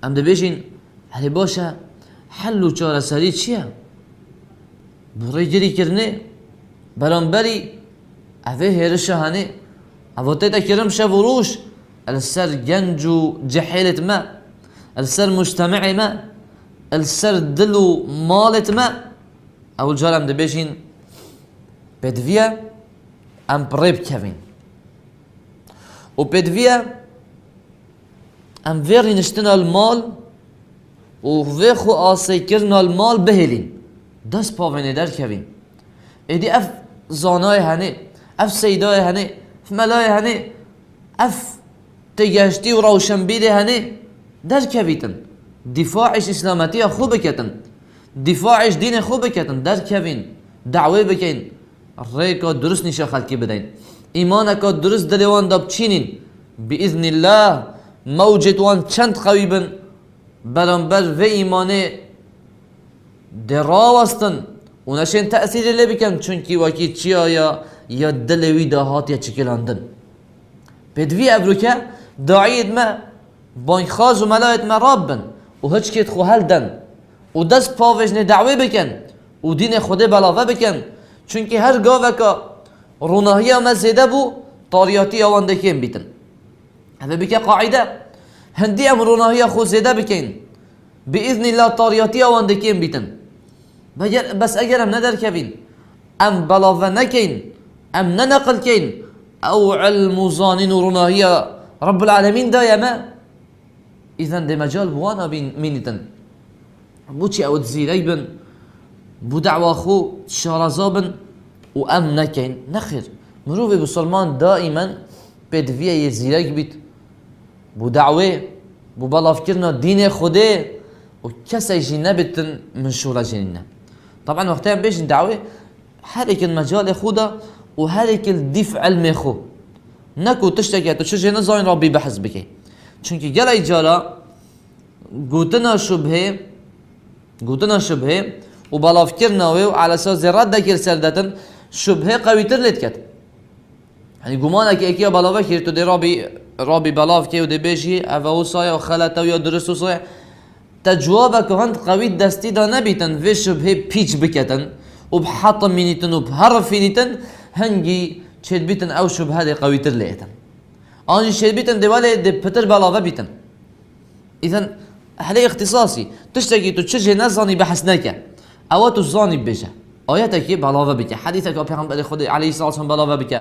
ام دبیجین هلی باشه حل و چاره سری چیه؟ برای گری کرنه برانبری اوه هرش هنه اوه کرم شوروش السر جنجو جحيلة ما السر مجتمع ما السر دلو مالت ما اول جال ام دبیجین بدویا ام بريب كافين و بدویا ام ویری نشتن المال و ویخو آسی کرن المال بهلین دست پاوینه در کوین ایدی اف زانای هنه اف سیدای هنه اف ملای هنه اف تگشتی و روشنبیده هنه در کویتن دفاعش اسلامتی خوب بکتن دفاعش دین خوب بکتن در کوین دعوه بکن ریکا درست نیشه خلکی بدین ایمانکا درست دلیوان داب چینین بإذن الله موجت وان چند قوی بن برانبر و ایمانه دراوستن و نشین تأثیر لی بکن چونکی واکی چی آیا یا دلوی دهات یا چکلاندن بدوی ابروکه داعید ما بان خاز و ملایت ما رابن و هچ کت خو هل دن و دست پاوشن دعوی بکن و دین خود بلاوه بکن چونکی هر گاوه که روناهی ما زیده بو طاریاتی آوانده کن بیتن هذا بك قاعدة هندي أمرنا هي خو زيادة بكين بإذن الله طارياتي أو عندكين بيتن بس أجر أم ندر كبين أم بلاغ نكين أم ننقل كين أو علم ظانين ورنا هي رب العالمين دا يا ما إذن دي مجال بوانا بين مينتن بوشي أو تزيريبن بو دعوة خو شارزابن وأم نكين نخير مروفي بسلمان دائما بدوية يزيريك بيت بو دعوه بو بلاف كرنا دين خوده و كسي جي نبتن من شورا جنينه طبعا وقتها بيش دعوه هرك المجال خوده و هرك الدفع علمي خو نكو تشتكي تشجي نزاين ربي بحث بكي چونكي جلي جالا قوتنا شبهه و بلاف كرنا وعلى اساس رد كير سردتن شبهه قوي ترلت كت يعني گمانه که اکیا بلاوه کرد تو دی رابی بلاو که و دی بیشی او سایه و خلطه و یا درست و سایه تجوابه که هند قوی دستی دا نبیتن و شبه پیچ بکتن و بحطم مینیتن و بحرف فینیتن هنگی چید بیتن او شبه دی قوی تر لیتن آنجی چید بیتن دی ولی دی پتر بلاوه بیتن اذن احلی اختصاصی تشتکی تو چجه نزانی بحث نکه او تو زانی بشه آیته که بلاوه بکه حدیثه که پیغمبر خود علیه الصلاة والسلام بلاوه بکه